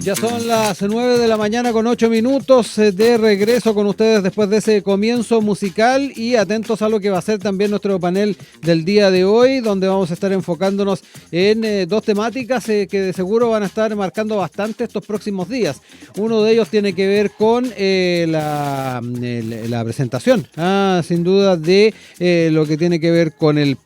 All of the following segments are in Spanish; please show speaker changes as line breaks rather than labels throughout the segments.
Ya son las 9 de la mañana con 8 minutos de regreso con ustedes después de ese comienzo musical y atentos a lo que va a ser también nuestro panel del día de hoy, donde vamos a estar enfocándonos en dos temáticas que de seguro van a estar marcando bastante estos próximos días. Uno de ellos tiene que ver con la presentación, sin duda, de lo que tiene que ver con el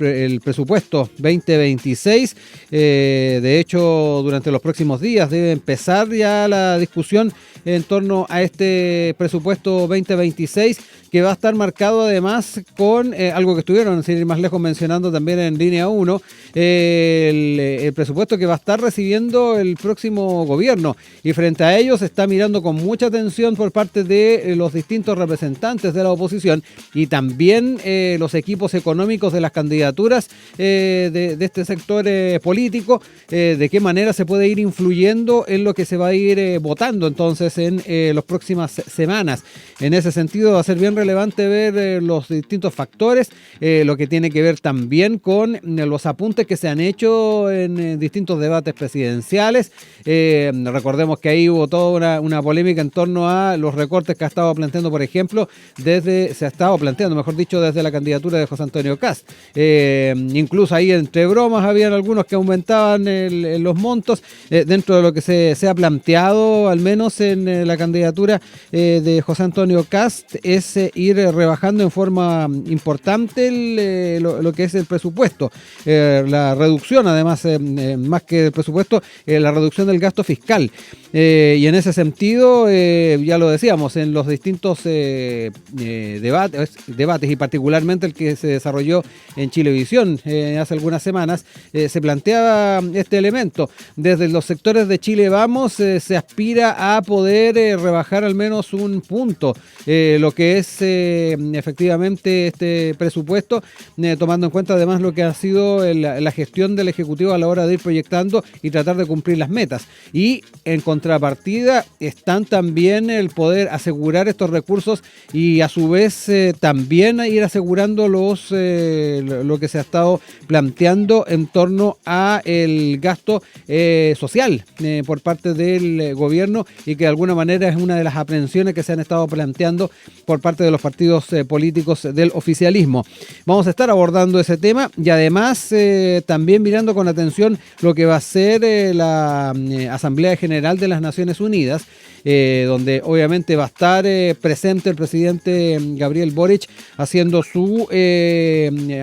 presupuesto 2026. De hecho, durante los próximos días debe empezar ya la discusión en torno a este presupuesto 2026, que va a estar marcado además con algo que estuvieron, sin ir más lejos, mencionando también en línea 1, el presupuesto que va a estar recibiendo el próximo gobierno. Y frente a ello se está mirando con mucha atención por parte de los distintos representantes de la oposición y también los equipos económicos de las candidaturas de este sector político, de qué manera se puede ir influyendo en lo que se va a ir votando entonces en las próximas semanas. En ese sentido va a ser bien relevante ver los distintos factores, lo que tiene que ver también con los apuntes que se han hecho en distintos debates presidenciales. Recordemos que ahí hubo toda una polémica en torno a los recortes que ha estado planteando, por ejemplo, desde la candidatura de José Antonio Kast. Incluso ahí entre bromas habían algunos que aumentaban los montos dentro de lo que se ha planteado, al menos en la candidatura de José Antonio Kast, es ir rebajando en forma importante lo que es el presupuesto. La reducción, además, más que el presupuesto, la reducción del gasto fiscal. Y en ese sentido, ya lo decíamos, en los distintos debates y particularmente el que se desarrolló en Chilevisión hace algunas semanas, se planteaba este elemento. Desde los sectores de Chile Vamos se aspira a poder rebajar al menos un punto lo que es efectivamente este presupuesto, tomando en cuenta además lo que ha sido la gestión del Ejecutivo a la hora de ir proyectando y tratar de cumplir las metas. Y en contrapartida están también el poder asegurar estos recursos y a su vez también ir asegurando lo que se ha estado planteando en torno a el gasto social por parte del gobierno, y que de alguna manera es una de las aprehensiones que se han estado planteando por parte de los partidos políticos del oficialismo. Vamos a estar abordando ese tema y además también mirando con atención lo que va a ser la Asamblea General de las Naciones Unidas, donde obviamente va a estar presente el presidente Gabriel Boric haciendo su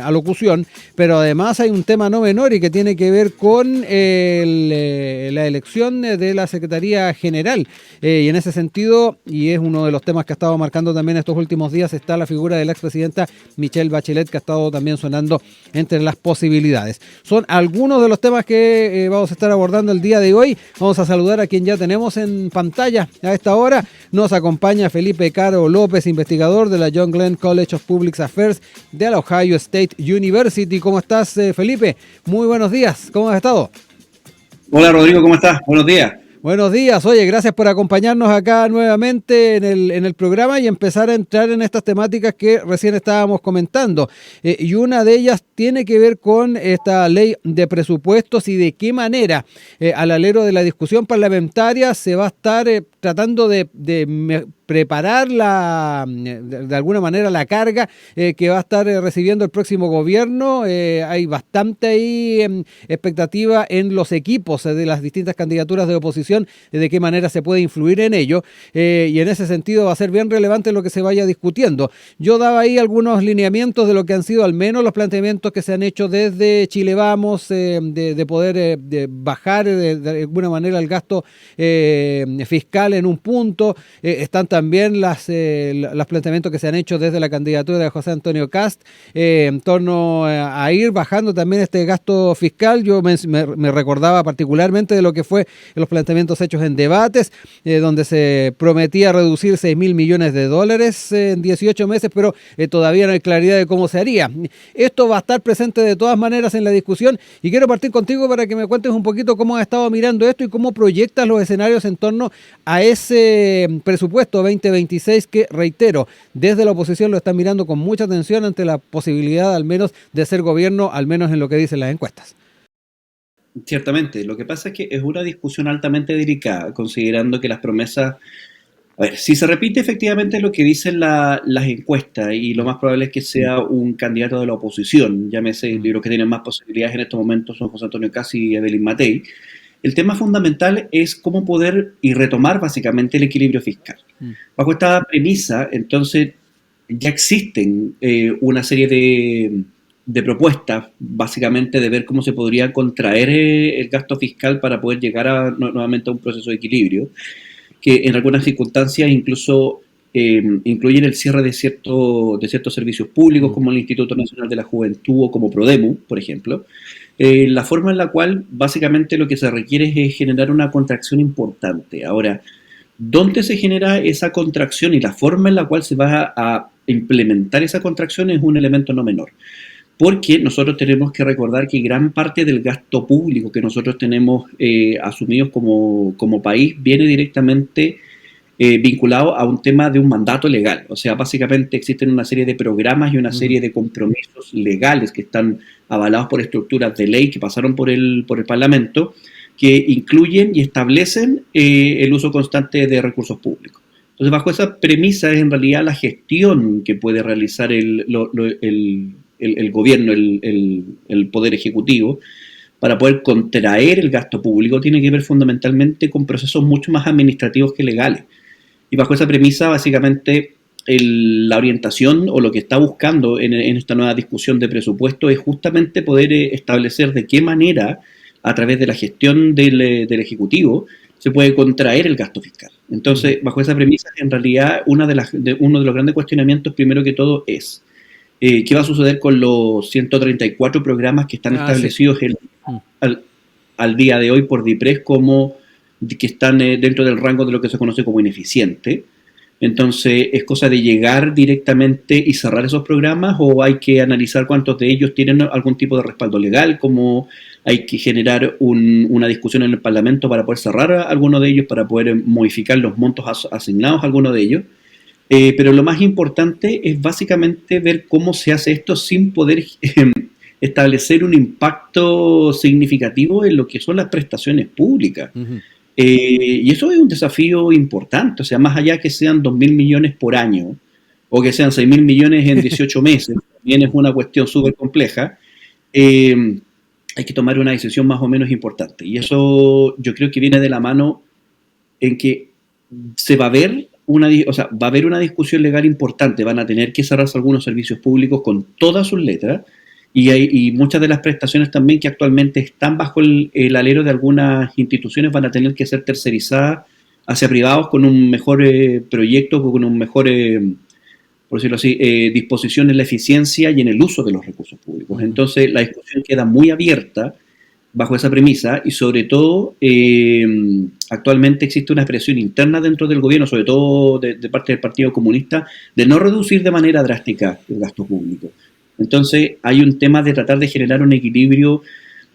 alocución, pero además hay un tema no menor y que tiene que ver con la elección de la Secretaría General, y en ese sentido, y es uno de los temas que ha estado marcando también estos últimos días, está la figura de la expresidenta Michelle Bachelet, que ha estado también sonando entre las posibilidades. Son algunos de los temas que vamos a estar abordando el día de hoy. Vamos a saludar a quien ya tenemos en pantalla a esta hora. Nos acompaña Felipe Caro López, investigador de la John Glenn College of Public Affairs de la Ohio State University. ¿Cómo estás, Felipe? Muy buenos días. ¿Cómo has estado?
Hola, Rodrigo, ¿cómo estás? Buenos días.
Buenos días. Oye, gracias por acompañarnos acá nuevamente en el programa y empezar a entrar en estas temáticas que recién estábamos comentando. Y una de ellas tiene que ver con esta ley de presupuestos y de qué manera al alero de la discusión parlamentaria se va a estar tratando de preparar de alguna manera la carga que va a estar recibiendo el próximo gobierno. Hay bastante ahí expectativa en los equipos de las distintas candidaturas de oposición, de qué manera se puede influir en ello, y en ese sentido va a ser bien relevante lo que se vaya discutiendo. Yo daba ahí algunos lineamientos de lo que han sido al menos los planteamientos que se han hecho desde Chile Vamos, de poder bajar de alguna manera el gasto fiscal en un punto. Están también los planteamientos que se han hecho desde la candidatura de José Antonio Kast en torno a ir bajando también este gasto fiscal. Yo me recordaba particularmente de lo que fue los planteamientos hechos en debates, donde se prometía reducir $6.000 millones en 18 meses, pero todavía no hay claridad de cómo se haría. Esto va a estar presente de todas maneras en la discusión y quiero partir contigo para que me cuentes un poquito cómo has estado mirando esto y cómo proyectas los escenarios en torno a ese presupuesto 2026 que, reitero, desde la oposición lo están mirando con mucha atención ante la posibilidad al menos de ser gobierno, al menos en lo que dicen las encuestas.
Ciertamente, lo que pasa es que es una discusión altamente delicada, considerando que las promesas, a ver, si se repite efectivamente lo que dicen las encuestas, y lo más probable es que sea un candidato de la oposición, llámese, los que tienen más posibilidades en estos momentos son José Antonio Casi y Evelyn Matei. El tema fundamental es cómo poder y retomar básicamente el equilibrio fiscal. Bajo esta premisa, entonces, ya existen una serie de propuestas, básicamente de ver cómo se podría contraer el gasto fiscal para poder llegar nuevamente a un proceso de equilibrio, que en algunas circunstancias incluso incluyen el cierre de ciertos servicios públicos, como el Instituto Nacional de la Juventud o como Prodemu, por ejemplo. La forma en la cual básicamente lo que se requiere es generar una contracción importante. Ahora, ¿dónde se genera esa contracción y la forma en la cual se va a implementar esa contracción es un elemento no menor? Porque nosotros tenemos que recordar que gran parte del gasto público que nosotros tenemos asumidos como país viene directamente vinculado a un tema de un mandato legal. O sea, básicamente existen una serie de programas y una serie de compromisos legales que están avalados por estructuras de ley que pasaron por el Parlamento, que incluyen y establecen el uso constante de recursos públicos. Entonces, bajo esa premisa es en realidad la gestión que puede realizar el gobierno, el poder ejecutivo, para poder contraer el gasto público, tiene que ver fundamentalmente con procesos mucho más administrativos que legales. Y bajo esa premisa, básicamente, la orientación o lo que está buscando en esta nueva discusión de presupuesto es justamente poder establecer de qué manera, a través de la gestión del Ejecutivo, se puede contraer el gasto fiscal. Entonces, bajo esa premisa, en realidad, uno de los grandes cuestionamientos, primero que todo, es ¿qué va a suceder con los 134 programas que están establecidos al día de hoy por DIPRES como que están dentro del rango de lo que se conoce como ineficiente? Entonces, ¿es cosa de llegar directamente y cerrar esos programas o hay que analizar cuántos de ellos tienen algún tipo de respaldo legal? ¿Cómo hay que generar una discusión en el Parlamento para poder cerrar alguno de ellos, para poder modificar los montos asignados a alguno de ellos? Pero lo más importante es básicamente ver cómo se hace esto sin poder establecer un impacto significativo en lo que son las prestaciones públicas. Y eso es un desafío importante, o sea, más allá que sean 2.000 millones por año o que sean 6.000 millones en 18 meses, también es una cuestión súper compleja, hay que tomar una decisión más o menos importante. Y eso yo creo que viene de la mano en que se va a ver va a haber una discusión legal importante, van a tener que cerrarse algunos servicios públicos con todas sus letras, y muchas de las prestaciones también que actualmente están bajo el alero de algunas instituciones van a tener que ser tercerizadas hacia privados con un mejor proyecto, con un mejor, por decirlo así, disposición en la eficiencia y en el uso de los recursos públicos. Entonces la discusión queda muy abierta bajo esa premisa y sobre todo actualmente existe una presión interna dentro del gobierno, sobre todo de parte del Partido Comunista, de no reducir de manera drástica el gasto público. Entonces hay un tema de tratar de generar un equilibrio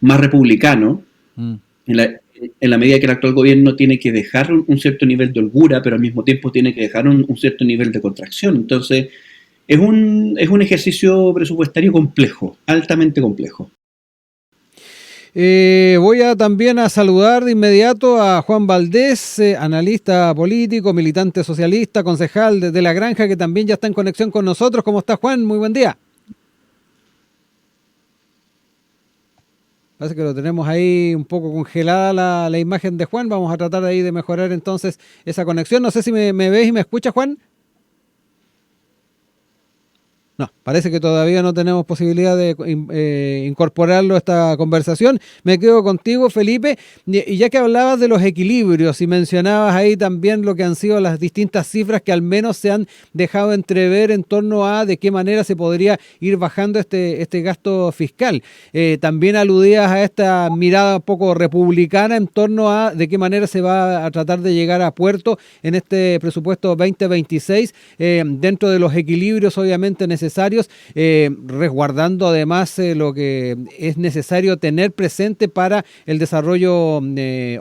más republicano en la medida que el actual gobierno tiene que dejar un cierto nivel de holgura, pero al mismo tiempo tiene que dejar un cierto nivel de contracción. Entonces es un ejercicio presupuestario complejo, altamente complejo.
Voy también a saludar de inmediato a Juan Valdés, analista político, militante socialista, concejal de La Granja, que también ya está en conexión con nosotros. ¿Cómo está, Juan? Muy buen día. Parece que lo tenemos ahí un poco congelada la imagen de Juan. Vamos a tratar ahí de mejorar entonces esa conexión. No sé si me ves y me escuchas, Juan. No, parece que todavía no tenemos posibilidad de incorporarlo a esta conversación. Me quedo contigo, Felipe. Y ya que hablabas de los equilibrios y mencionabas ahí también lo que han sido las distintas cifras que al menos se han dejado entrever en torno a de qué manera se podría ir bajando este gasto fiscal. También aludías a esta mirada un poco republicana en torno a de qué manera se va a tratar de llegar a puerto en este presupuesto 2026, dentro de los equilibrios obviamente necesarios necesarios, resguardando además lo que es necesario tener presente para el desarrollo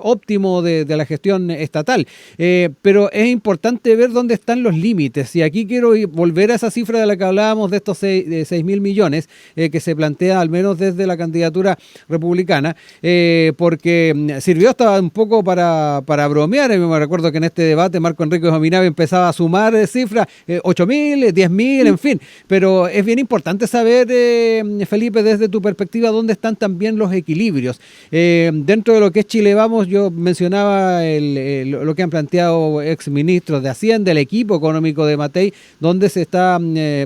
óptimo de la gestión estatal. Pero es importante ver dónde están los límites, y aquí quiero volver a esa cifra de la que hablábamos de estos 6.000 millones que se plantea al menos desde la candidatura republicana, porque sirvió hasta un poco para bromear. Me recuerdo que en este debate Marco Enrique Jominave empezaba a sumar cifras, 8.000, 10.000, en fin, pero es bien importante saber, Felipe, desde tu perspectiva, dónde están también los equilibrios. Dentro de lo que es Chile Vamos, yo mencionaba lo que han planteado exministros de Hacienda, el equipo económico de Matei, donde se está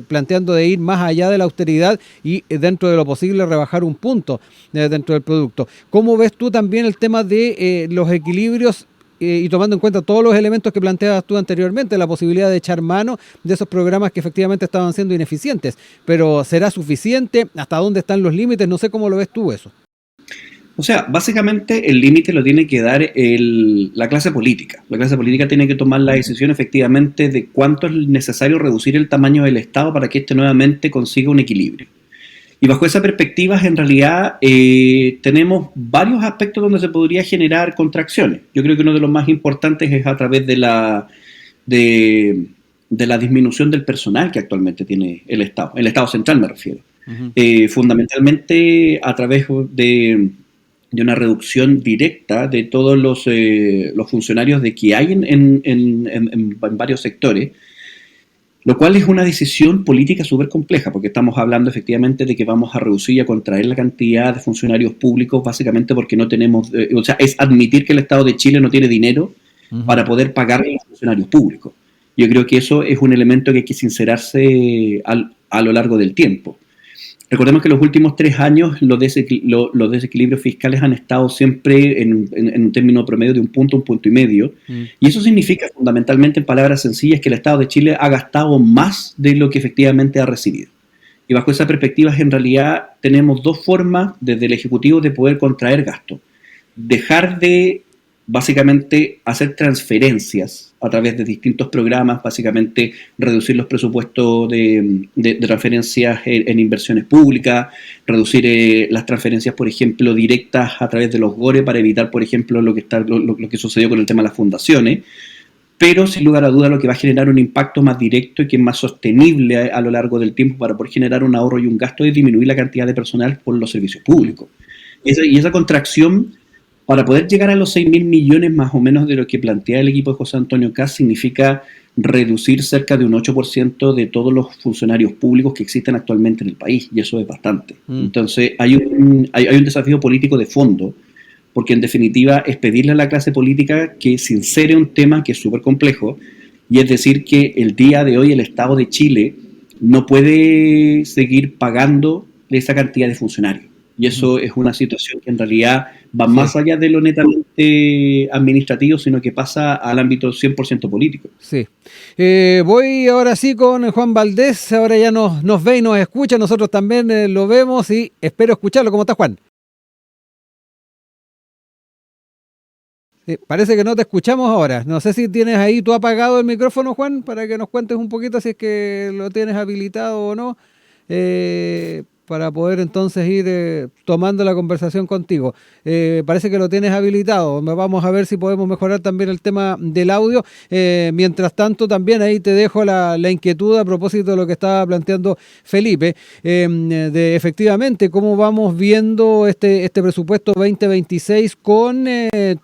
planteando de ir más allá de la austeridad y dentro de lo posible rebajar un punto dentro del producto. ¿Cómo ves tú también el tema de los equilibrios y tomando en cuenta todos los elementos que planteabas tú anteriormente, la posibilidad de echar mano de esos programas que efectivamente estaban siendo ineficientes? Pero ¿será suficiente? ¿Hasta dónde están los límites? No sé cómo lo ves tú eso.
O sea, básicamente el límite lo tiene que dar la clase política. La clase política tiene que tomar la decisión efectivamente de cuánto es necesario reducir el tamaño del Estado para que éste nuevamente consiga un equilibrio. Y bajo esa perspectiva, en realidad, tenemos varios aspectos donde se podría generar contracciones. Yo creo que uno de los más importantes es a través de la disminución del personal que actualmente tiene el Estado central me refiero. Uh-huh. Fundamentalmente a través de una reducción directa de todos los funcionarios de que hay en varios sectores, lo cual es una decisión política súper compleja, porque estamos hablando efectivamente de que vamos a reducir y a contraer la cantidad de funcionarios públicos, básicamente porque no tenemos, o sea, es admitir que el Estado de Chile no tiene dinero para poder pagar a los funcionarios públicos. Yo creo que eso es un elemento que hay que sincerarse a lo largo del tiempo. Recordemos que en los últimos 3 años los desequilibrios fiscales han estado siempre en un término promedio de un punto y medio. Y eso significa fundamentalmente, en palabras sencillas, que el Estado de Chile ha gastado más de lo que efectivamente ha recibido. Y bajo esa perspectiva, en realidad, tenemos 2 formas desde el Ejecutivo de poder contraer gasto. Dejar de, básicamente, hacer transferencias a través de distintos programas, básicamente reducir los presupuestos de transferencias en inversiones públicas, reducir las transferencias, por ejemplo, directas a través de los GORE para evitar, por ejemplo, lo que sucedió con el tema de las fundaciones, pero sin lugar a duda lo que va a generar un impacto más directo y que es más sostenible a lo largo del tiempo para poder generar un ahorro y un gasto es disminuir la cantidad de personal por los servicios públicos. Y esa contracción, para poder llegar a los 6.000 millones más o menos de lo que plantea el equipo de José Antonio Kast, significa reducir cerca de un 8% de todos los funcionarios públicos que existen actualmente en el país, y eso es bastante. Entonces hay un desafío político de fondo, porque en definitiva es pedirle a la clase política que sincere un tema que es súper complejo, y es decir que el día de hoy el Estado de Chile no puede seguir pagando esa cantidad de funcionarios. Y eso es una situación que en realidad va más allá de lo netamente administrativo, sino que pasa al ámbito 100% político.
Sí. Voy ahora sí con Juan Valdés. Ahora ya nos ve y nos escucha. Nosotros también lo vemos y espero escucharlo. ¿Cómo estás, Juan? Parece que no te escuchamos ahora. No sé si tienes ahí tú apagado el micrófono, Juan, para que nos cuentes un poquito si es que lo tienes habilitado o no. Para poder entonces ir tomando la conversación contigo. Parece que lo tienes habilitado. Vamos a ver si podemos mejorar también el tema del audio. Mientras tanto, también ahí te dejo la inquietud a propósito de lo que estaba planteando Felipe, de efectivamente cómo vamos viendo este presupuesto 2026 con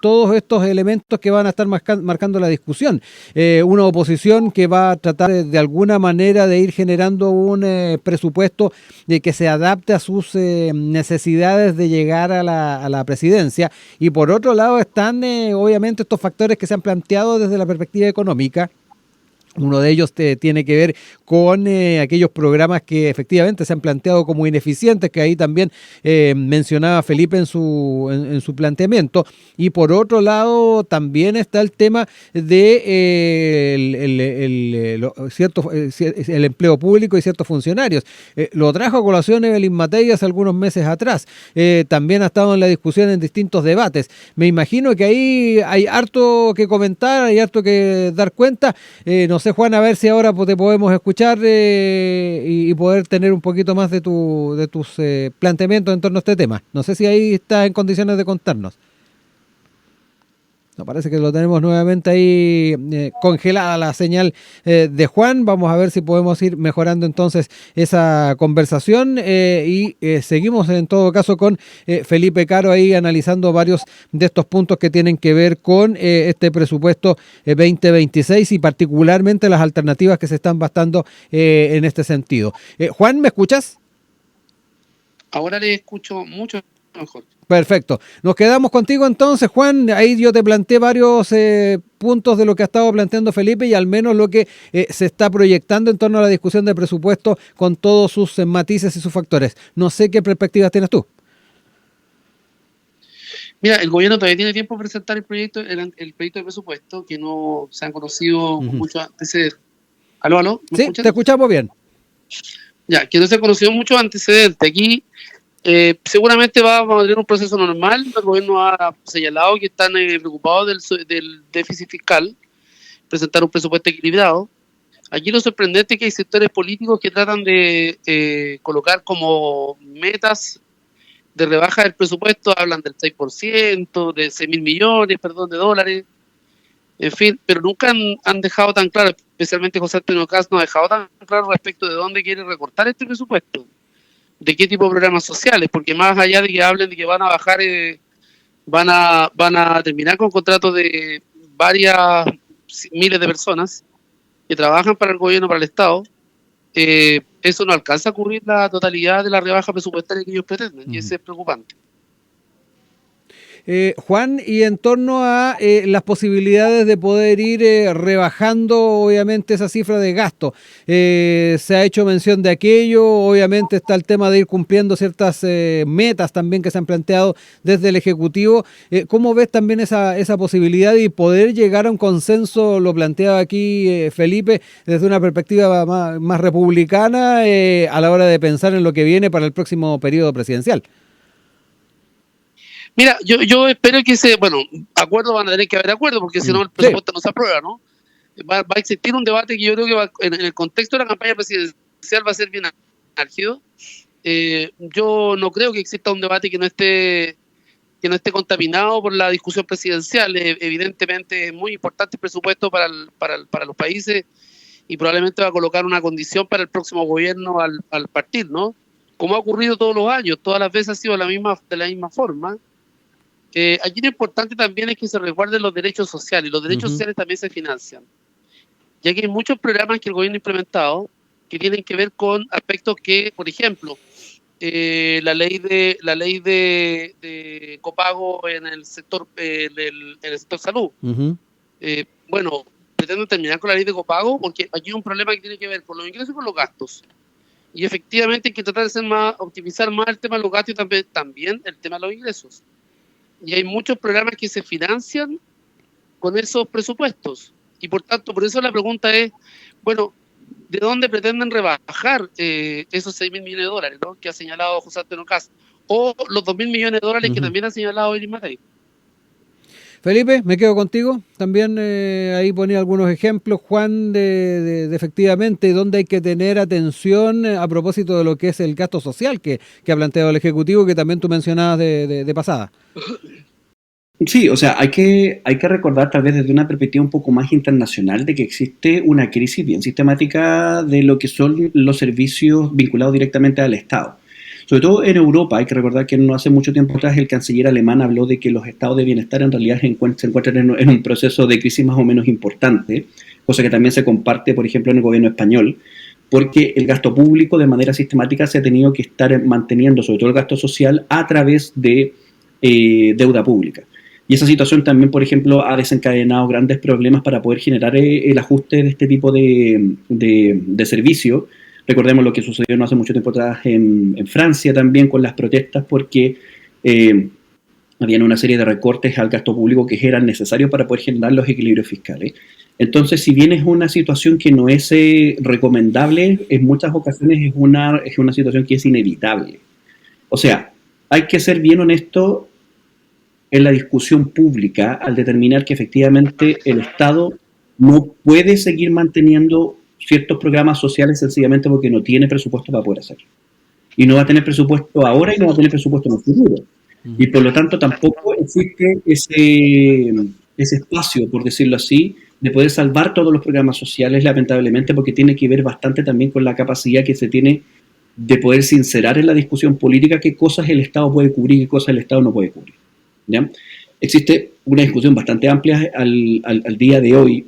todos estos elementos que van a estar marcando la discusión. Una oposición que va a tratar de alguna manera de ir generando un presupuesto que se adapte a sus necesidades de llegar a la presidencia, y por otro lado están obviamente estos factores que se han planteado desde la perspectiva económica. Uno de ellos tiene que ver con aquellos programas que efectivamente se han planteado como ineficientes, que ahí también mencionaba Felipe en su planteamiento. Y por otro lado también está el tema de el empleo público y ciertos funcionarios. Lo trajo a colación Evelyn Matei hace algunos meses atrás. También ha estado en la discusión en distintos debates. Me imagino que ahí hay harto que comentar, hay harto que dar cuenta. No sé, Juan, a ver si ahora te podemos escuchar y poder tener un poquito más de tus planteamientos en torno a este tema. No sé si ahí estás en condiciones de contarnos. No, parece que lo tenemos nuevamente ahí congelada la señal de Juan. Vamos a ver si podemos ir mejorando entonces esa conversación y seguimos en todo caso con Felipe Caro ahí analizando varios de estos puntos que tienen que ver con este presupuesto 2026 y particularmente las alternativas que se están bastando en este sentido. Juan, ¿me escuchas?
Ahora le escucho mucho mejor.
Perfecto. Nos quedamos contigo entonces, Juan. Ahí yo te planteé varios puntos de lo que ha estado planteando Felipe y al menos lo que se está proyectando en torno a la discusión de presupuesto con todos sus matices y sus factores. No sé qué perspectivas tienes tú.
Mira, el gobierno todavía tiene tiempo para presentar el proyecto de presupuesto, que no se han conocido mucho antecedentes. ¿Aló? ¿Me escuchan?
Te escuchamos bien.
Ya, que no se han conocido muchos antecedentes. Aquí seguramente vamos a tener un proceso normal. El gobierno ha señalado que están preocupados del déficit fiscal, presentar un presupuesto equilibrado. Aquí lo sorprendente es que hay sectores políticos que tratan de colocar como metas de rebaja del presupuesto, hablan del 6%, de 6.000 millones, de dólares, en fin, pero nunca han dejado tan claro, especialmente José Antonio Caz no ha dejado tan claro respecto de dónde quiere recortar este presupuesto, de qué tipo de programas sociales, porque más allá de que hablen de que van a bajar, van a terminar con contratos de varias miles de personas que trabajan para el gobierno, para el Estado, eso no alcanza a cubrir la totalidad de la rebaja presupuestaria que ellos pretenden, y eso es preocupante.
Juan, y en torno a las posibilidades de poder ir rebajando obviamente esa cifra de gasto, se ha hecho mención de aquello, obviamente está el tema de ir cumpliendo ciertas metas también que se han planteado desde el Ejecutivo. ¿Cómo ves también esa posibilidad y poder llegar a un consenso, lo planteaba aquí Felipe, desde una perspectiva más republicana a la hora de pensar en lo que viene para el próximo periodo presidencial?
Mira, yo espero que acuerdos van a tener que haber acuerdos, porque si no el presupuesto no se aprueba, ¿no? Va a existir un debate que yo creo que en el contexto de la campaña presidencial va a ser bien álgido. Yo no creo que exista un debate que no esté contaminado por la discusión presidencial. Evidentemente es muy importante el presupuesto para los países y probablemente va a colocar una condición para el próximo gobierno al partir, ¿no? Como ha ocurrido todos los años, todas las veces ha sido de la misma forma. Aquí lo importante también es que se resguarden los derechos sociales, y los derechos sociales también se financian, ya que hay muchos programas que el gobierno ha implementado que tienen que ver con aspectos que, por ejemplo, la ley de copago en el sector salud. Pretendo terminar con la ley de copago porque aquí hay un problema que tiene que ver con los ingresos y con los gastos. Y efectivamente hay que tratar de optimizar más el tema de los gastos y también el tema de los ingresos. Y hay muchos programas que se financian con esos presupuestos. Y por tanto, por eso la pregunta es, ¿de dónde pretenden rebajar esos 6.000 millones de dólares, ¿no?, que ha señalado José Antonio Caz? O los 2.000 millones de dólares que también ha señalado Iris Matei.
Felipe, me quedo contigo. También ahí ponía algunos ejemplos, Juan, de efectivamente dónde hay que tener atención a propósito de lo que es el gasto social que ha planteado el Ejecutivo, que también tú mencionabas de pasada.
Sí, o sea, hay que recordar tal vez desde una perspectiva un poco más internacional de que existe una crisis bien sistemática de lo que son los servicios vinculados directamente al Estado. Sobre todo en Europa, hay que recordar que no hace mucho tiempo atrás el canciller alemán habló de que los estados de bienestar en realidad se encuentran en un proceso de crisis más o menos importante, cosa que también se comparte, por ejemplo, en el gobierno español, porque el gasto público de manera sistemática se ha tenido que estar manteniendo, sobre todo el gasto social, a través de deuda pública. Y esa situación también, por ejemplo, ha desencadenado grandes problemas para poder generar el ajuste de este tipo de servicio. Recordemos lo que sucedió no hace mucho tiempo atrás en Francia también con las protestas, porque habían una serie de recortes al gasto público que eran necesarios para poder generar los equilibrios fiscales. Entonces, si bien es una situación que no es recomendable, en muchas ocasiones es una situación que es inevitable. O sea, hay que ser bien honesto en la discusión pública al determinar que efectivamente el Estado no puede seguir manteniendo ciertos programas sociales sencillamente porque no tiene presupuesto para poder hacerlo. Y no va a tener presupuesto ahora y no va a tener presupuesto en el futuro. Y por lo tanto tampoco existe ese espacio, por decirlo así, de poder salvar todos los programas sociales, lamentablemente, porque tiene que ver bastante también con la capacidad que se tiene de poder sincerar en la discusión política qué cosas el Estado puede cubrir y qué cosas el Estado no puede cubrir. ¿Ya? Existe una discusión bastante amplia al día de hoy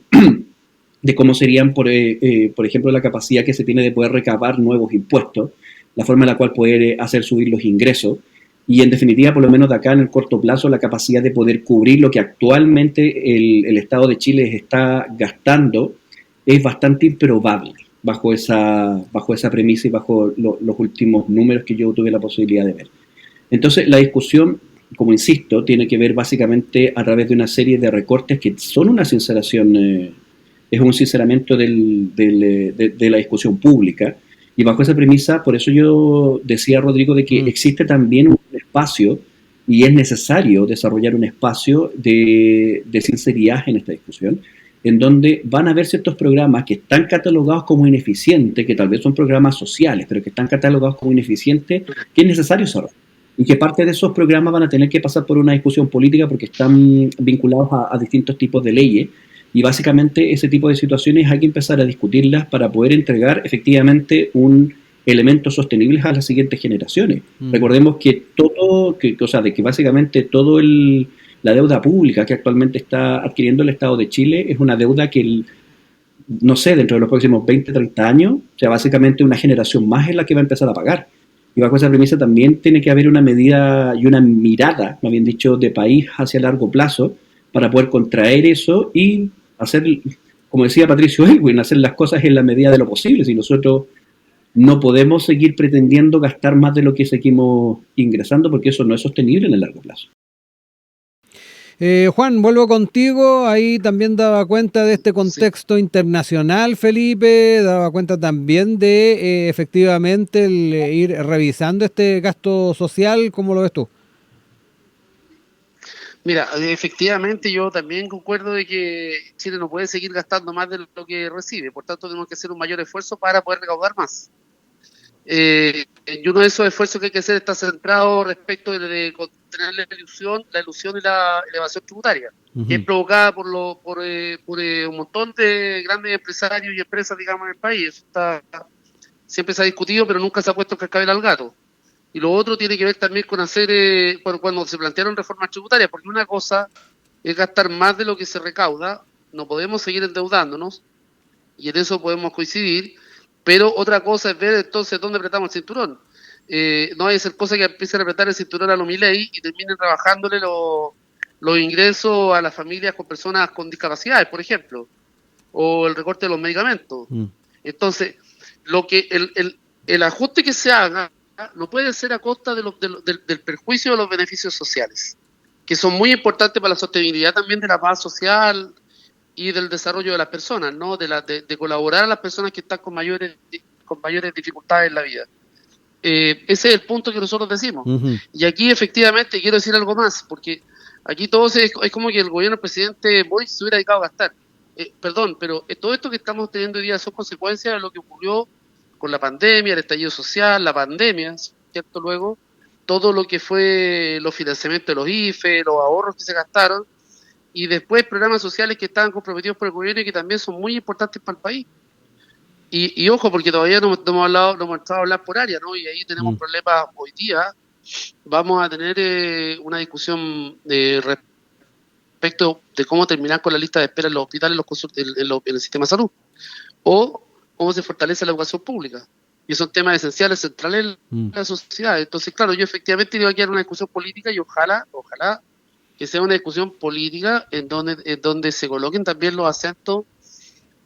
de cómo serían, por ejemplo, la capacidad que se tiene de poder recabar nuevos impuestos, la forma en la cual poder hacer subir los ingresos, y en definitiva, por lo menos de acá en el corto plazo, la capacidad de poder cubrir lo que actualmente el Estado de Chile está gastando es bastante improbable bajo esa premisa y bajo los últimos números que yo tuve la posibilidad de ver. Entonces, la discusión, como insisto, tiene que ver básicamente a través de una serie de recortes que son una sinceración, es un sinceramiento de la discusión pública. Y bajo esa premisa, por eso yo decía, Rodrigo, de que existe también un espacio y es necesario desarrollar un espacio de sinceridad en esta discusión, en donde van a haber ciertos programas que están catalogados como ineficientes, que tal vez son programas sociales, pero que están catalogados como ineficientes, que es necesario cerrar. Y que parte de esos programas van a tener que pasar por una discusión política porque están vinculados a distintos tipos de leyes. Y básicamente ese tipo de situaciones hay que empezar a discutirlas para poder entregar efectivamente un elemento sostenible a las siguientes generaciones. Recordemos que básicamente todo la deuda pública que actualmente está adquiriendo el Estado de Chile es una deuda que, no sé, dentro de los próximos 20, 30 años, o sea, básicamente una generación más es la que va a empezar a pagar. Y bajo esa premisa también tiene que haber una medida y una mirada, más bien dicho, de país hacia largo plazo para poder contraer eso y hacer, como decía Patricio Aylwin, hacer las cosas en la medida de lo posible. Si nosotros no podemos seguir pretendiendo gastar más de lo que seguimos ingresando, porque eso no es sostenible en el largo plazo.
Juan, vuelvo contigo. Ahí también daba cuenta de este contexto internacional, Felipe, daba cuenta también de efectivamente el ir revisando este gasto social. ¿Cómo lo ves tú?
Mira, efectivamente yo también concuerdo de que Chile no puede seguir gastando más de lo que recibe, por tanto tenemos que hacer un mayor esfuerzo para poder recaudar más. Y uno de esos esfuerzos que hay que hacer está centrado respecto de contener la ilusión y la evasión tributaria, que es provocada por un montón de grandes empresarios y empresas, digamos, en el país. Siempre se ha discutido, pero nunca se ha puesto el cascabel al gato. Y lo otro tiene que ver también con hacer, cuando se plantearon reformas tributarias, porque una cosa es gastar más de lo que se recauda, no podemos seguir endeudándonos, y en eso podemos coincidir, pero otra cosa es ver entonces dónde apretamos el cinturón. No hay que ser cosa que empiecen a apretar el cinturón a lo Milei y terminen rebajándole los ingresos a las familias con personas con discapacidades, por ejemplo, o el recorte de los medicamentos. Entonces, el ajuste que se haga no puede ser a costa del perjuicio de los beneficios sociales, que son muy importantes para la sostenibilidad también de la paz social y del desarrollo de las personas, ¿no? De colaborar a las personas que están con mayores dificultades en la vida. Ese es el punto que nosotros decimos. Y aquí efectivamente quiero decir algo más, porque aquí todo es como que el gobierno del presidente Boric se hubiera dedicado a gastar. Pero todo esto que estamos teniendo hoy día son consecuencias de lo que ocurrió con la pandemia, el estallido social, la pandemia, ¿cierto? Luego, todo lo que fue los financiamientos de los IFE, los ahorros que se gastaron, y después programas sociales que estaban comprometidos por el gobierno y que también son muy importantes para el país. Y ojo, porque todavía no hemos entrado a hablar por área, ¿no? Y ahí tenemos problemas hoy día. Vamos a tener una discusión respecto de cómo terminar con la lista de espera en los hospitales, en el sistema de salud. O cómo se fortalece la educación pública. Y son temas esenciales, centrales en la sociedad. Entonces, claro, yo efectivamente digo que hay una discusión política y ojalá que sea una discusión política en donde se coloquen también los acentos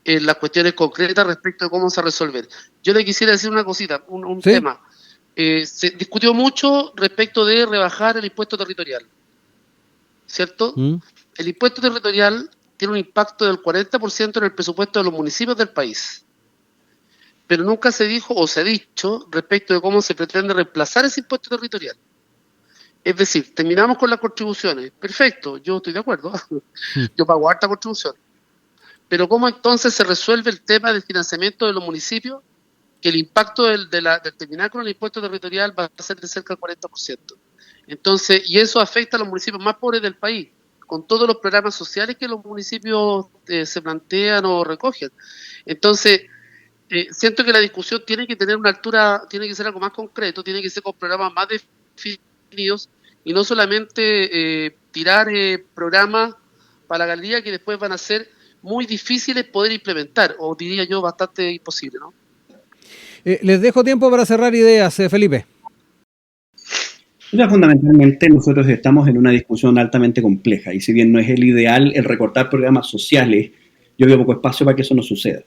en las cuestiones concretas respecto de cómo se va a resolver. Yo le quisiera decir una cosita, un
¿Sí?
tema. Se discutió mucho respecto de rebajar el impuesto territorial, ¿cierto? El impuesto territorial tiene un impacto del 40% en el presupuesto de los municipios del país. Pero nunca se dijo o se ha dicho respecto de cómo se pretende reemplazar ese impuesto territorial. Es decir, terminamos con las contribuciones. Perfecto, yo estoy de acuerdo. Yo pago harta contribución. Pero ¿cómo entonces se resuelve el tema del financiamiento de los municipios? Que el impacto del terminar con el impuesto territorial va a ser de cerca del 40%. Entonces, y eso afecta a los municipios más pobres del país, con todos los programas sociales que los municipios se plantean o recogen. Entonces, siento que la discusión tiene que tener una altura, tiene que ser algo más concreto, tiene que ser con programas más definidos y no solamente tirar programas para la galería que después van a ser muy difíciles poder implementar, o diría yo bastante imposible, ¿no?
Les dejo tiempo para cerrar ideas, Felipe.
Ya, fundamentalmente nosotros estamos en una discusión altamente compleja y si bien no es el ideal el recortar programas sociales, yo veo poco espacio para que eso no suceda.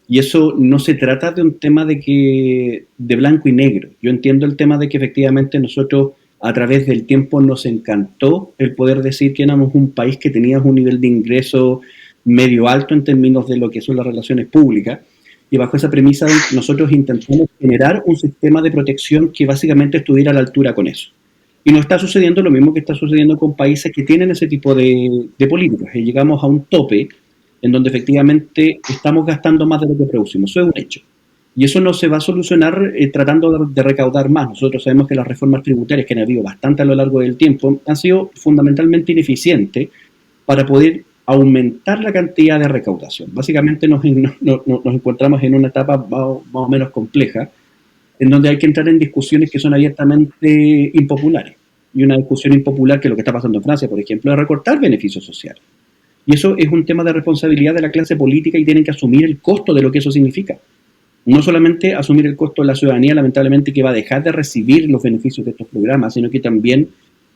Y eso no se trata de un tema de blanco y negro. Yo entiendo el tema de que efectivamente nosotros a través del tiempo nos encantó el poder decir que éramos un país que tenía un nivel de ingreso medio alto en términos de lo que son las relaciones públicas. Y bajo esa premisa nosotros intentamos generar un sistema de protección que básicamente estuviera a la altura con eso. Y no está sucediendo lo mismo que está sucediendo con países que tienen ese tipo de políticas. Y llegamos a un tope en donde efectivamente estamos gastando más de lo que producimos. Eso es un hecho. Y eso no se va a solucionar tratando de recaudar más. Nosotros sabemos que las reformas tributarias, que han habido bastante a lo largo del tiempo, han sido fundamentalmente ineficientes para poder aumentar la cantidad de recaudación. Básicamente nos encontramos en una etapa más o menos compleja, en donde hay que entrar en discusiones que son abiertamente impopulares. Y una discusión impopular, que es lo que está pasando en Francia, por ejemplo, es recortar beneficios sociales. Y eso es un tema de responsabilidad de la clase política y tienen que asumir el costo de lo que eso significa. No solamente asumir el costo de la ciudadanía, lamentablemente, que va a dejar de recibir los beneficios de estos programas, sino que también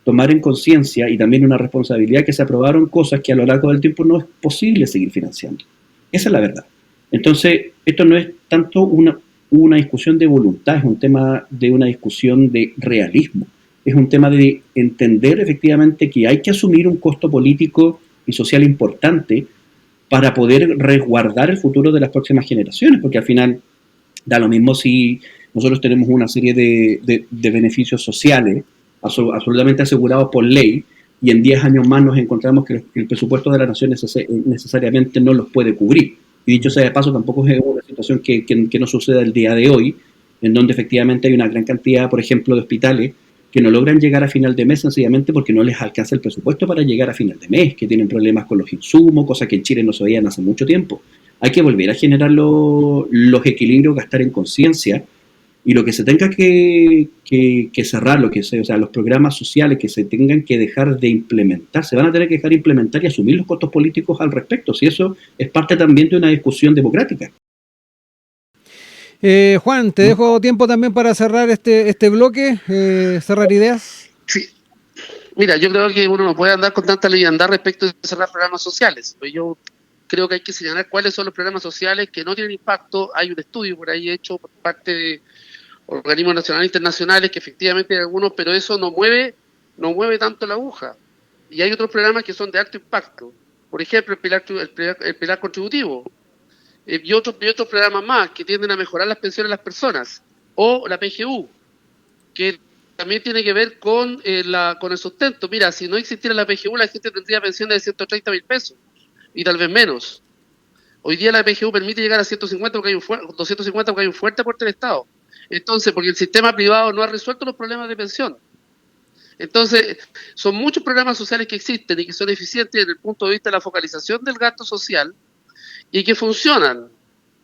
tomar en conciencia y también una responsabilidad que se aprobaron cosas que a lo largo del tiempo no es posible seguir financiando. Esa es la verdad. Entonces, esto no es tanto una discusión de voluntad, es un tema de una discusión de realismo. Es un tema de entender efectivamente que hay que asumir un costo político y social importante para poder resguardar el futuro de las próximas generaciones, porque al final da lo mismo si nosotros tenemos una serie de beneficios sociales absolutamente asegurados por ley y en 10 años más nos encontramos que el presupuesto de la nación necesariamente no los puede cubrir. Y dicho sea de paso, tampoco es una situación que no suceda el día de hoy, en donde efectivamente hay una gran cantidad, por ejemplo, de hospitales que no logran llegar a final de mes sencillamente porque no les alcanza el presupuesto para llegar a final de mes, que tienen problemas con los insumos, cosas que en Chile no se veían hace mucho tiempo. Hay que volver a generar los equilibrios, gastar en conciencia, y lo que se tenga que cerrar, o sea, los programas sociales que se tengan que dejar de implementar, se van a tener que dejar de implementar y asumir los costos políticos al respecto, si eso es parte también de una discusión democrática.
Juan, te dejo tiempo también para cerrar este bloque, cerrar ideas.
Sí. Mira, yo creo que uno no puede andar con tanta liviandad respecto de cerrar programas sociales. Pues yo creo que hay que señalar cuáles son los programas sociales que no tienen impacto. Hay un estudio por ahí hecho por parte de organismos nacionales e internacionales que efectivamente hay algunos, pero eso no mueve tanto la aguja. Y hay otros programas que son de alto impacto. Por ejemplo, el pilar contributivo. Y otros programas más que tienden a mejorar las pensiones de las personas, o la PGU, que también tiene que ver con el sustento. Mira, si no existiera la PGU, la gente tendría pensiones de 130.000 pesos, y tal vez menos. Hoy día la PGU permite llegar a 150 porque hay 250 porque hay un fuerte aporte del Estado. Entonces, porque el sistema privado no ha resuelto los problemas de pensión. Entonces, son muchos programas sociales que existen y que son eficientes desde el punto de vista de la focalización del gasto social, y que funcionan,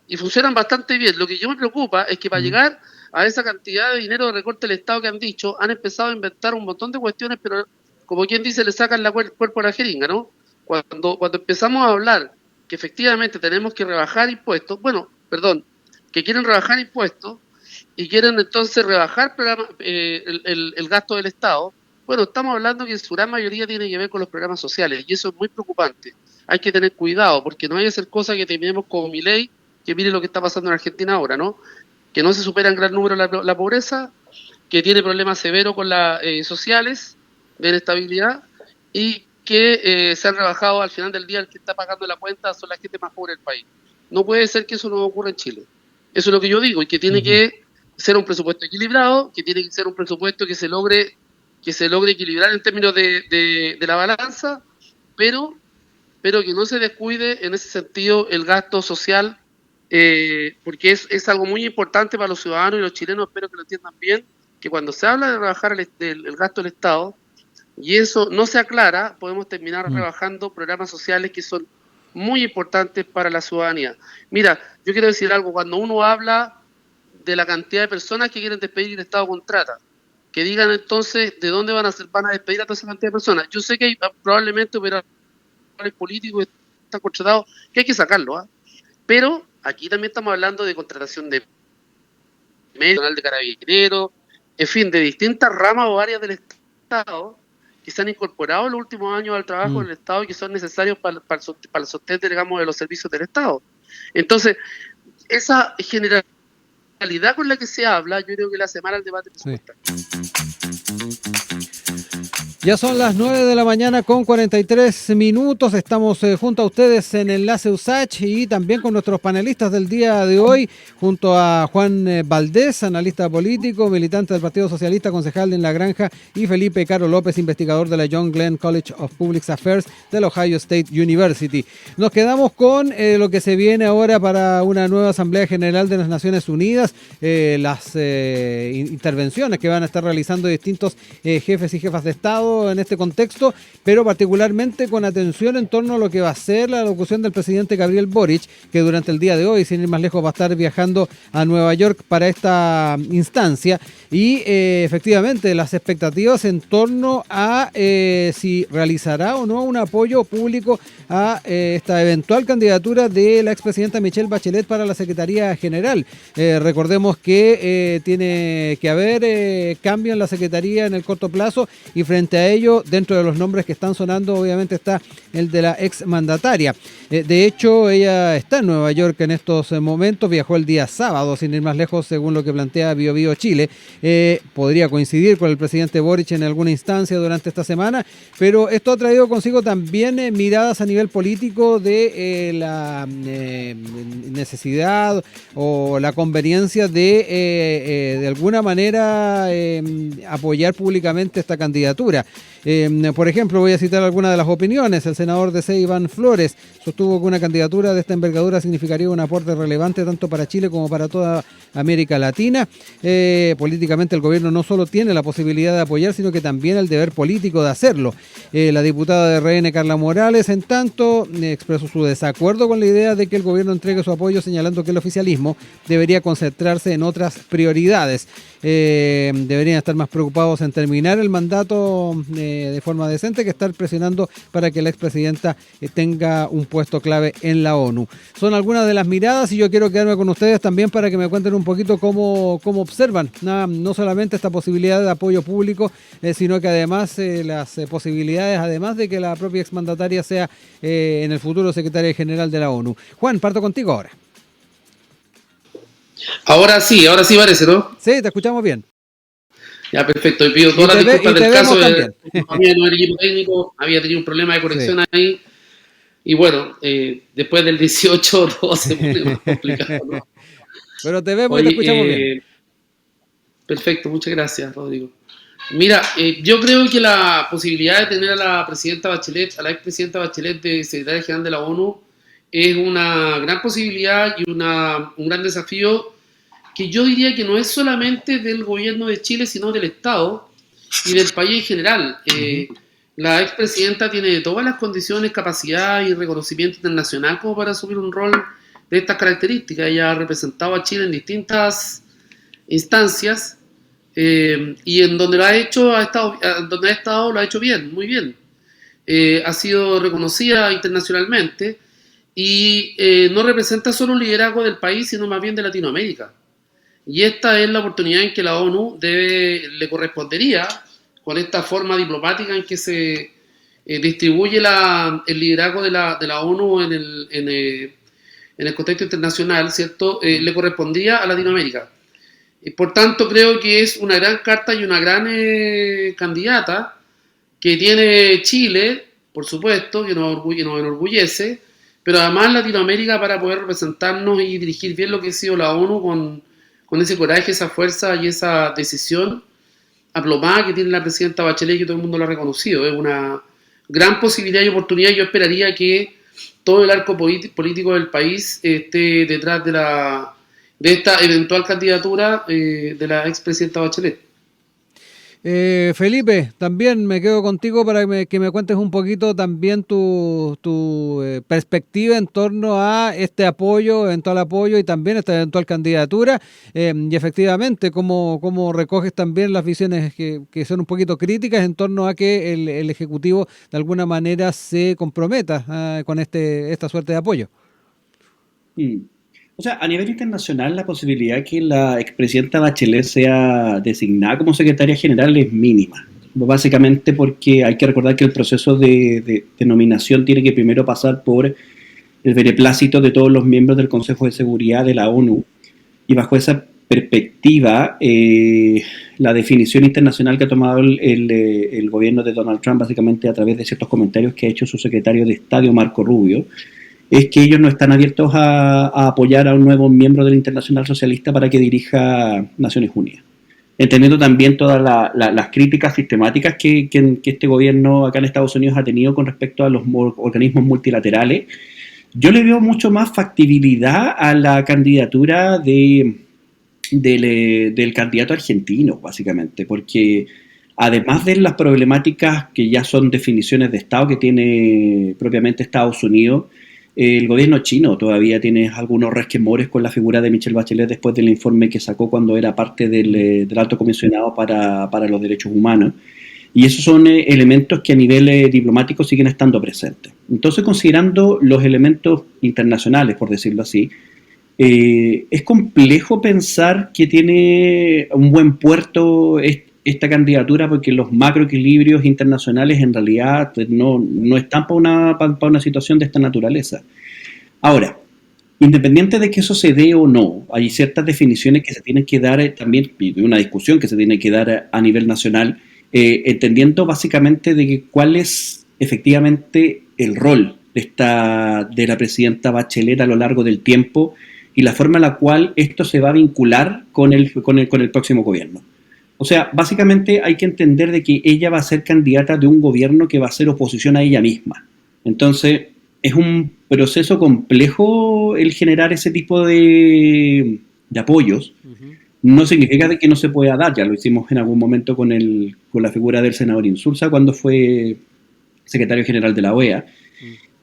y funcionan bastante bien. Lo que yo me preocupa es que para llegar a esa cantidad de dinero de recorte del Estado que han dicho, han empezado a inventar un montón de cuestiones, pero como quien dice, le sacan el cuerpo a la jeringa, ¿no? Cuando empezamos a hablar que efectivamente tenemos que rebajar impuestos, que quieren rebajar impuestos y quieren entonces rebajar el gasto del Estado, bueno, estamos hablando que en su gran mayoría tiene que ver con los programas sociales, y eso es muy preocupante. Hay que tener cuidado, porque no hay que hacer cosas que terminemos como Milei, que mire lo que está pasando en Argentina ahora, ¿no? Que no se supera en gran número la pobreza, que tiene problemas severos con las sociales, de inestabilidad, y que se han rebajado al final del día. El que está pagando la cuenta son la gente más pobre del país. No puede ser que eso no ocurra en Chile. Eso es lo que yo digo, y que tiene que ser un presupuesto equilibrado, que tiene que ser un presupuesto que se logre equilibrar en términos de la balanza, pero pero que no se descuide en ese sentido el gasto social, porque es algo muy importante para los ciudadanos y los chilenos, espero que lo entiendan bien, que cuando se habla de rebajar el gasto del Estado, y eso no se aclara, podemos terminar rebajando programas sociales que son muy importantes para la ciudadanía. Mira, yo quiero decir algo, cuando uno habla de la cantidad de personas que quieren despedir y el Estado contrata, que digan entonces de dónde van a despedir a toda esa cantidad de personas. Yo sé que hay probablemente operadores políticos que están contratados, que hay que sacarlo, ¿eh? Pero aquí también estamos hablando de contratación de medios, de carabineros, en fin, de distintas ramas o áreas del Estado que se han incorporado en los últimos años al trabajo del Estado y que son necesarios para el sostén, digamos, de los servicios del Estado. Entonces, esa generalidad con la que se habla, yo creo que la semana el debate presupuestario.
Ya son las 9 de la mañana con 43 minutos. Estamos junto a ustedes en Enlace USACH y también con nuestros panelistas del día de hoy, junto a Juan Valdés, analista político, militante del Partido Socialista, concejal en La Granja, y Felipe Caro López, investigador de la John Glenn College of Public Affairs de la Ohio State University. Nos quedamos con lo que se viene ahora para una nueva Asamblea General de las Naciones Unidas, las intervenciones que van a estar realizando distintos jefes y jefas de Estado en este contexto, pero particularmente con atención en torno a lo que va a ser la locución del presidente Gabriel Boric, que durante el día de hoy, sin ir más lejos, va a estar viajando a Nueva York para esta instancia y efectivamente las expectativas en torno a si realizará o no un apoyo público a esta eventual candidatura de la expresidenta Michelle Bachelet para la Secretaría General. Recordemos que tiene que haber cambio en la Secretaría en el corto plazo y frente a ello, dentro de los nombres que están sonando, obviamente está el de la exmandataria. De hecho, ella está en Nueva York en estos momentos, viajó el día sábado, sin ir más lejos, según lo que plantea BioBio Chile. Podría coincidir con el presidente Boric en alguna instancia durante esta semana, pero esto ha traído consigo también miradas a nivel político de la necesidad o la conveniencia de alguna manera apoyar públicamente esta candidatura. Por ejemplo, voy a citar algunas de las opiniones. El senador DC, Iván Flores, sostuvo que una candidatura de esta envergadura significaría un aporte relevante tanto para Chile como para toda América Latina. Políticamente el gobierno no solo tiene la posibilidad de apoyar, sino que también el deber político de hacerlo. La diputada de RN, Carla Morales, en tanto, expresó su desacuerdo con la idea de que el gobierno entregue su apoyo, señalando que el oficialismo debería concentrarse en otras prioridades. Deberían estar más preocupados en terminar el mandato de forma decente que estar presionando para que la expresidenta tenga un puesto clave en la ONU. Son algunas de las miradas y yo quiero quedarme con ustedes también para que me cuenten un poquito cómo observan no solamente esta posibilidad de apoyo público, sino que además las posibilidades, además de que la propia exmandataria sea en el futuro secretaria general de la ONU. Juan, parto contigo ahora.
Ahora sí parece, ¿no?
Sí, te escuchamos bien.
Ya, perfecto. Y pido todas las disculpas del caso. Había el equipo técnico, había tenido un problema de conexión ahí. Y bueno, después del 18 todo se pone más complicado, ¿no?
Pero te vemos y te escuchamos bien.
Perfecto, muchas gracias, Rodrigo. Mira, yo creo que la posibilidad de tener a la presidenta Bachelet, a la expresidenta Bachelet de secretaria general de la ONU, es una gran posibilidad y un gran desafío que yo diría que no es solamente del gobierno de Chile, sino del Estado y del país en general. La expresidenta tiene todas las condiciones, capacidad y reconocimiento internacional como para asumir un rol de estas características. Ella ha representado a Chile en distintas instancias y en donde lo ha estado lo ha hecho bien, muy bien. Ha sido reconocida internacionalmente y no representa solo un liderazgo del país, sino más bien de Latinoamérica. Y esta es la oportunidad en que la ONU le correspondería, con esta forma diplomática en que se distribuye el liderazgo de la ONU en el contexto internacional, ¿cierto? Le correspondía a Latinoamérica. Y por tanto, creo que es una gran carta y una gran candidata que tiene Chile, por supuesto, que nos enorgullece, pero además Latinoamérica para poder representarnos y dirigir bien lo que ha sido la ONU con ese coraje, esa fuerza y esa decisión aplomada que tiene la presidenta Bachelet, que todo el mundo lo ha reconocido. Es una gran posibilidad y oportunidad. Yo esperaría que todo el arco político del país esté detrás de esta eventual candidatura de la expresidenta Bachelet.
Felipe, también me quedo contigo para que me cuentes un poquito también tu perspectiva en torno a este apoyo, eventual apoyo y también esta eventual candidatura y efectivamente cómo recoges también las visiones que son un poquito críticas en torno a que el Ejecutivo de alguna manera se comprometa con esta suerte de apoyo.
O sea, a nivel internacional la posibilidad que la expresidenta Bachelet sea designada como secretaria general es mínima. Básicamente porque hay que recordar que el proceso de nominación tiene que primero pasar por el beneplácito de todos los miembros del Consejo de Seguridad de la ONU. Y bajo esa perspectiva, la definición internacional que ha tomado el gobierno de Donald Trump, básicamente a través de ciertos comentarios que ha hecho su secretario de Estado, Marco Rubio, es que ellos no están abiertos a apoyar a un nuevo miembro del Internacional Socialista para que dirija Naciones Unidas. Entendiendo también todas las críticas sistemáticas que este gobierno acá en Estados Unidos ha tenido con respecto a los organismos multilaterales, yo le veo mucho más factibilidad a la candidatura del candidato argentino, básicamente, porque además de las problemáticas que ya son definiciones de Estado que tiene propiamente Estados Unidos, el gobierno chino todavía tiene algunos resquemores con la figura de Michelle Bachelet después del informe que sacó cuando era parte del Alto Comisionado para los Derechos Humanos. Y esos son elementos que a nivel diplomático siguen estando presentes. Entonces, considerando los elementos internacionales, por decirlo así, es complejo pensar que tiene un buen puerto esta candidatura porque los macroequilibrios internacionales en realidad no están para una situación de esta naturaleza. Ahora, independiente de que eso se dé o no, hay ciertas definiciones que se tienen que dar también, y una discusión que se tiene que dar a nivel nacional, entendiendo básicamente de que cuál es efectivamente el rol de la presidenta Bachelet a lo largo del tiempo y la forma en la cual esto se va a vincular con el próximo gobierno. O sea, básicamente hay que entender de que ella va a ser candidata de un gobierno que va a ser oposición a ella misma. Entonces, es un proceso complejo el generar ese tipo de apoyos. Uh-huh. No significa de que no se pueda dar, ya lo hicimos en algún momento con la figura del senador Insulza cuando fue secretario general de la OEA.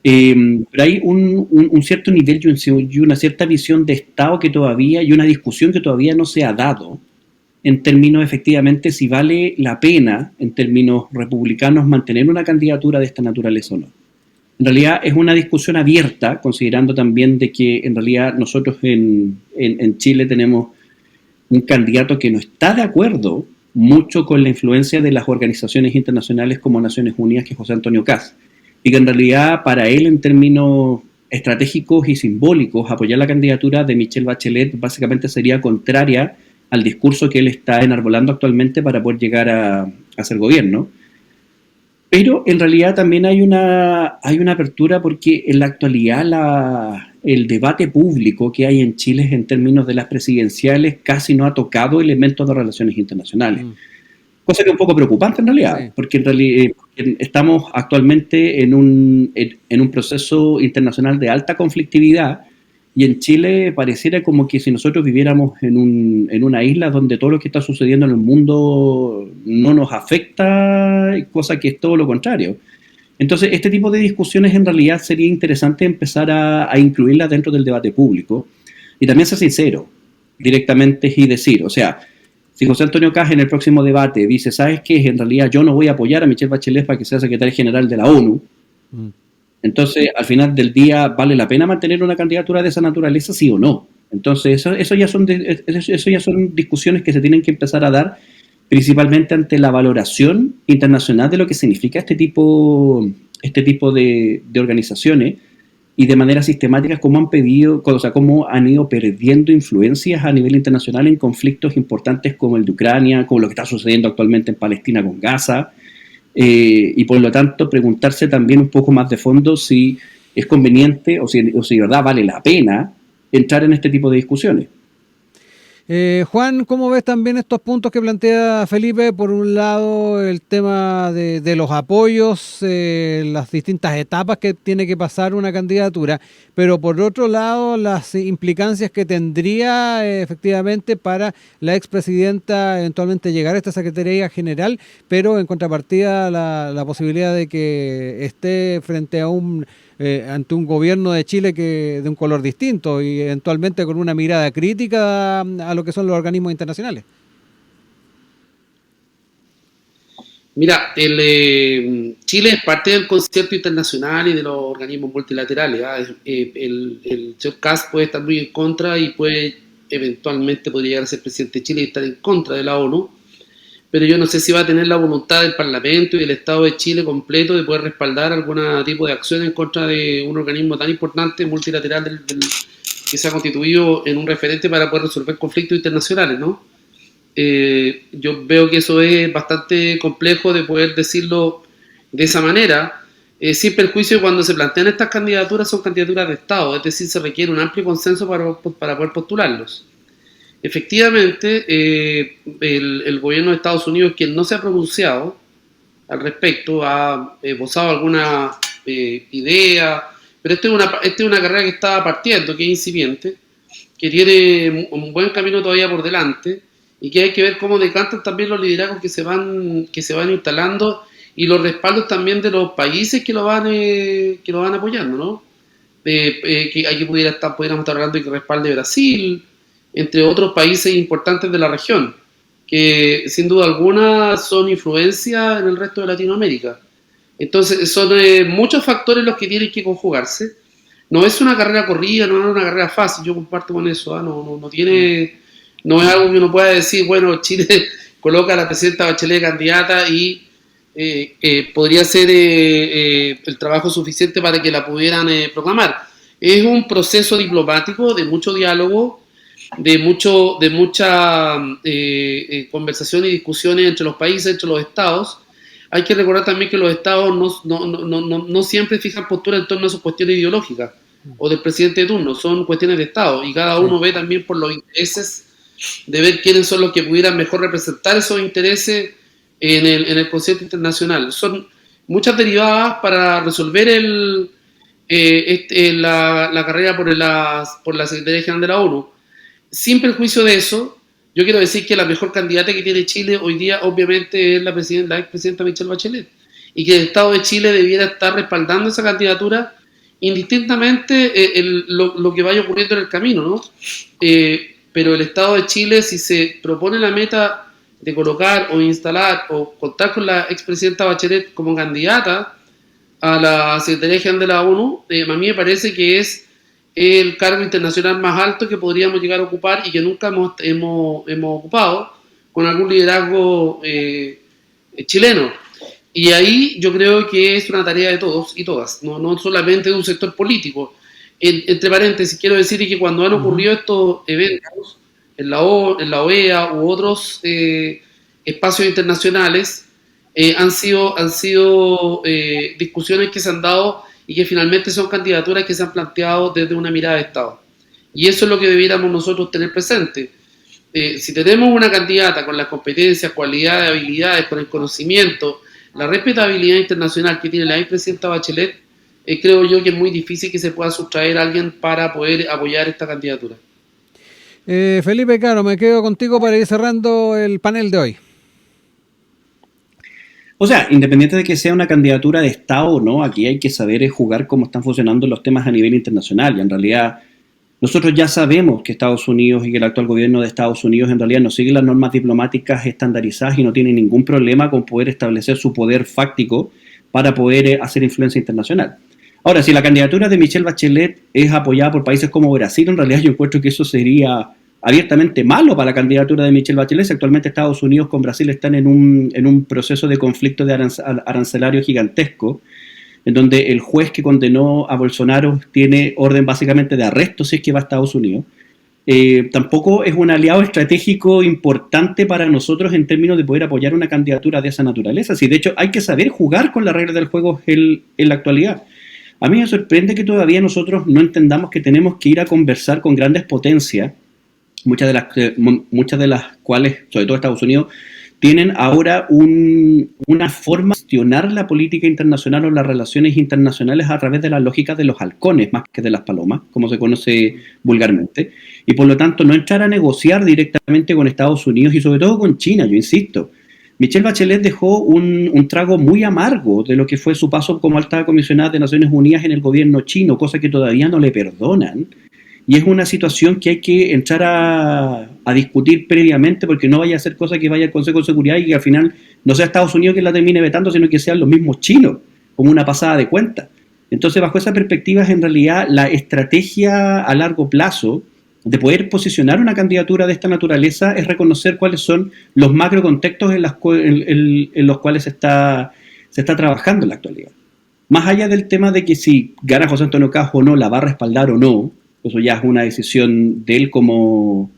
Pero hay un cierto nivel y una cierta visión de Estado que todavía, y una discusión que todavía no se ha dado en términos efectivamente si vale la pena, en términos republicanos, mantener una candidatura de esta naturaleza o no. En realidad es una discusión abierta, considerando también de que en realidad nosotros en Chile tenemos un candidato que no está de acuerdo mucho con la influencia de las organizaciones internacionales como Naciones Unidas, que es José Antonio Kast, y que en realidad para él en términos estratégicos y simbólicos apoyar la candidatura de Michelle Bachelet básicamente sería contraria al discurso que él está enarbolando actualmente para poder llegar a ser gobierno. Pero en realidad también hay una apertura porque en la actualidad el debate público que hay en Chile en términos de las presidenciales casi no ha tocado elementos de relaciones internacionales. Cosa que es un poco preocupante en realidad, sí. Porque en realidad estamos actualmente en un proceso internacional de alta conflictividad. Y en Chile pareciera como que si nosotros viviéramos en una isla donde todo lo que está sucediendo en el mundo no nos afecta, cosa que es todo lo contrario. Entonces, este tipo de discusiones en realidad sería interesante empezar a incluirlas dentro del debate público. Y también ser sincero, directamente y decir, o sea, si José Antonio Kast en el próximo debate dice, ¿sabes qué? En realidad yo no voy a apoyar a Michelle Bachelet para que sea secretaria general de la ONU. Entonces, al final del día, ¿vale la pena mantener una candidatura de esa naturaleza, sí o no? Entonces, eso ya son discusiones que se tienen que empezar a dar, principalmente ante la valoración internacional de lo que significa este tipo de organizaciones y de manera sistemática cómo han ido perdiendo influencias a nivel internacional en conflictos importantes como el de Ucrania, como lo que está sucediendo actualmente en Palestina con Gaza. Y por lo tanto preguntarse también un poco más de fondo si es conveniente o si de verdad vale la pena entrar en este tipo de discusiones.
Juan, ¿cómo ves también estos puntos que plantea Felipe? Por un lado, el tema de los apoyos, las distintas etapas que tiene que pasar una candidatura, pero por otro lado, las implicancias que tendría efectivamente para la expresidenta eventualmente llegar a esta Secretaría General, pero en contrapartida la posibilidad de que esté frente a ante un gobierno de Chile de un color distinto y eventualmente con una mirada crítica a lo que son los organismos internacionales.
Mira, Chile es parte del concierto internacional y de los organismos multilaterales. El señor Kast puede estar muy en contra y eventualmente podría llegar a ser presidente de Chile y estar en contra de la ONU, pero yo no sé si va a tener la voluntad del Parlamento y del Estado de Chile completo de poder respaldar algún tipo de acción en contra de un organismo tan importante, multilateral, que se ha constituido en un referente para poder resolver conflictos internacionales, ¿no? Yo veo que eso es bastante complejo de poder decirlo de esa manera, sin perjuicio cuando se plantean estas candidaturas, son candidaturas de Estado, es decir, se requiere un amplio consenso para poder postularlos. Efectivamente, el gobierno de Estados Unidos, quien no se ha pronunciado al respecto, ha esbozado alguna idea, pero esta es una carrera que está partiendo, que es incipiente, que tiene un buen camino todavía por delante y que hay que ver cómo decantan también los liderazgos que se van instalando y los respaldos también de los países que lo van apoyando, ¿no? Que aquí pudiéramos estar hablando de que respalde Brasil, entre otros países importantes de la región, que sin duda alguna son influencia en el resto de Latinoamérica. Entonces son muchos factores los que tienen que conjugarse. No es una carrera corrida, no es una carrera fácil, yo comparto con eso, no es algo que uno pueda decir, bueno, Chile coloca a la presidenta Bachelet candidata y podría ser el trabajo suficiente para que la pudieran proclamar. Es un proceso diplomático de mucho diálogo, de mucha conversación y discusiones entre los países, entre los estados. Hay que recordar también que los estados no siempre fijan postura en torno a sus cuestiones ideológicas o del presidente de turno, son cuestiones de estado y cada uno ve también por los intereses de ver quiénes son los que pudieran mejor representar esos intereses en el concierto internacional. Son muchas derivadas para resolver la carrera por la Secretaría General de la ONU. Sin perjuicio de eso, yo quiero decir que la mejor candidata que tiene Chile hoy día obviamente es la expresidenta Michelle Bachelet y que el Estado de Chile debiera estar respaldando esa candidatura indistintamente lo que vaya ocurriendo en el camino, ¿no? Pero el Estado de Chile, si se propone la meta de colocar o instalar o contar con la expresidenta Bachelet como candidata a la Secretaría General de la ONU, a mí me parece que es el cargo internacional más alto que podríamos llegar a ocupar y que nunca hemos ocupado con algún liderazgo chileno. Y ahí yo creo que es una tarea de todos y todas, no solamente de un sector político. Entre paréntesis, quiero decir que cuando han ocurrido estos eventos en la OEA u otros espacios internacionales, han sido discusiones que se han dado y que finalmente son candidaturas que se han planteado desde una mirada de Estado. Y eso es lo que debiéramos nosotros tener presente. Si tenemos una candidata con las competencias, cualidades, habilidades, con el conocimiento, la respetabilidad internacional que tiene la expresidenta Bachelet, creo yo que es muy difícil que se pueda sustraer a alguien para poder apoyar esta candidatura.
Felipe Caro, me quedo contigo para ir cerrando el panel de hoy.
O sea, independiente de que sea una candidatura de Estado o no, aquí hay que saber jugar cómo están funcionando los temas a nivel internacional. Y en realidad, nosotros ya sabemos que Estados Unidos y que el actual gobierno de Estados Unidos en realidad no sigue las normas diplomáticas estandarizadas y no tiene ningún problema con poder establecer su poder fáctico para poder hacer influencia internacional. Ahora, si la candidatura de Michelle Bachelet es apoyada por países como Brasil, en realidad yo encuentro que eso sería abiertamente malo para la candidatura de Michelle Bachelet. Actualmente Estados Unidos con Brasil están en un proceso de conflicto de arancelario gigantesco, en donde el juez que condenó a Bolsonaro tiene orden básicamente de arresto si es que va a Estados Unidos. Tampoco es un aliado estratégico importante para nosotros en términos de poder apoyar una candidatura de esa naturaleza. Sí, de hecho, hay que saber jugar con las reglas del juego en la actualidad. A mí me sorprende que todavía nosotros no entendamos que tenemos que ir a conversar con grandes potencias muchas de las cuales, sobre todo Estados Unidos, tienen ahora una forma de gestionar la política internacional o las relaciones internacionales a través de las lógicas de los halcones más que de las palomas, como se conoce vulgarmente, y por lo tanto no entrar a negociar directamente con Estados Unidos y sobre todo con China, yo insisto. Michelle Bachelet dejó un trago muy amargo de lo que fue su paso como alta comisionada de Naciones Unidas en el gobierno chino, cosa que todavía no le perdonan. Y es una situación que hay que entrar a discutir previamente porque no vaya a ser cosa que vaya al Consejo de Seguridad y que al final no sea Estados Unidos quien la termine vetando, sino que sean los mismos chinos, como una pasada de cuenta. Entonces, bajo esa perspectiva, es en realidad la estrategia a largo plazo de poder posicionar una candidatura de esta naturaleza es reconocer cuáles son los macrocontextos en los cuales se está trabajando en la actualidad. Más allá del tema de que si gana José Antonio Caz o no, la va a respaldar o no, eso ya es una decisión de él como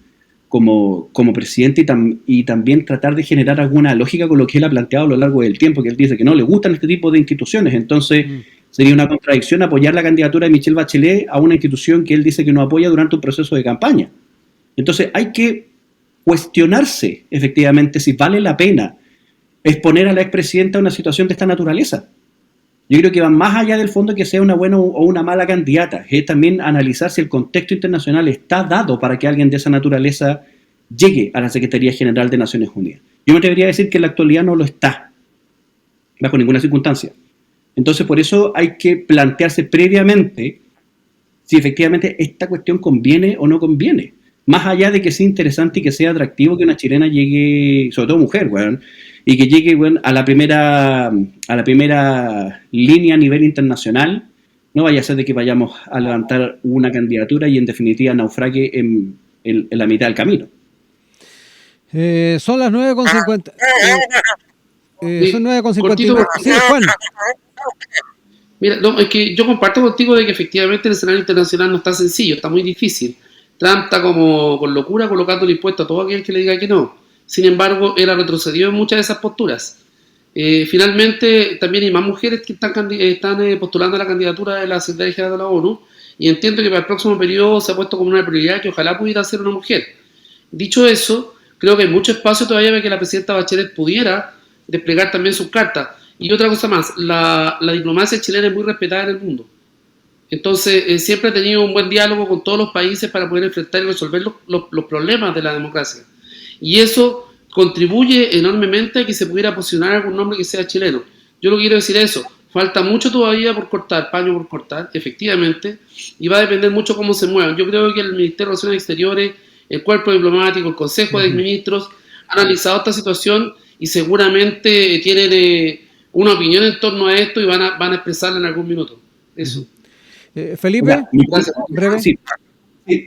presidente y también tratar de generar alguna lógica con lo que él ha planteado a lo largo del tiempo, que él dice que no le gustan este tipo de instituciones, entonces sería una contradicción apoyar la candidatura de Michelle Bachelet a una institución que él dice que no apoya durante un proceso de campaña. Entonces hay que cuestionarse efectivamente si vale la pena exponer a la expresidenta a una situación de esta naturaleza. Yo creo que va más allá del fondo que sea una buena o una mala candidata, es también analizar si el contexto internacional está dado para que alguien de esa naturaleza llegue a la Secretaría General de Naciones Unidas. Yo me atrevería a decir que en la actualidad no lo está, bajo ninguna circunstancia. Entonces, por eso hay que plantearse previamente si efectivamente esta cuestión conviene o no conviene. Más allá de que sea interesante y que sea atractivo que una chilena llegue, sobre todo mujer, weón, y que llegue a la primera línea a nivel internacional, no vaya a ser de que vayamos a levantar una candidatura y en definitiva naufrague en la mitad del camino.
Son las 9:50. Son 9:59. Sí, Juan.
Mira, no, es que yo comparto contigo de que efectivamente el escenario internacional no está sencillo, está muy difícil. Trump está como con locura colocando el impuesto a todo aquel que le diga que no. Sin embargo, él ha retrocedido en muchas de esas posturas. Finalmente, también hay más mujeres que están postulando a la candidatura de la Secretaría General de la ONU, y entiendo que para el próximo periodo se ha puesto como una prioridad que ojalá pudiera ser una mujer. Dicho eso, creo que hay mucho espacio todavía para que la presidenta Bachelet pudiera desplegar también sus cartas. Y otra cosa más, la diplomacia chilena es muy respetada en el mundo. Entonces, siempre ha tenido un buen diálogo con todos los países para poder enfrentar y resolver los problemas de la democracia. Y eso contribuye enormemente a que se pudiera posicionar algún nombre que sea chileno. Yo lo quiero decir eso. Falta mucho todavía por cortar, paño por cortar, efectivamente, y va a depender mucho cómo se muevan. Yo creo que el Ministerio de Relaciones Exteriores, el cuerpo diplomático, el Consejo de Ministros han analizado esta situación y seguramente tienen una opinión en torno a esto y van a expresarla en algún minuto. Eso.
Felipe,
breve. Sí,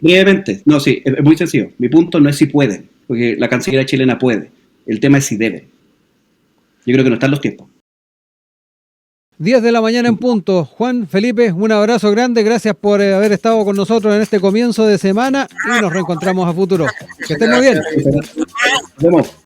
brevemente. No, sí, es muy sencillo. Mi punto no es si pueden, porque la Cancillería chilena puede. El tema es si deben. Yo creo que no están los tiempos.
10 de la mañana en punto. Juan, Felipe, un abrazo grande. Gracias por haber estado con nosotros en este comienzo de semana y nos reencontramos a futuro. Que estén muy bien.
Nos vemos.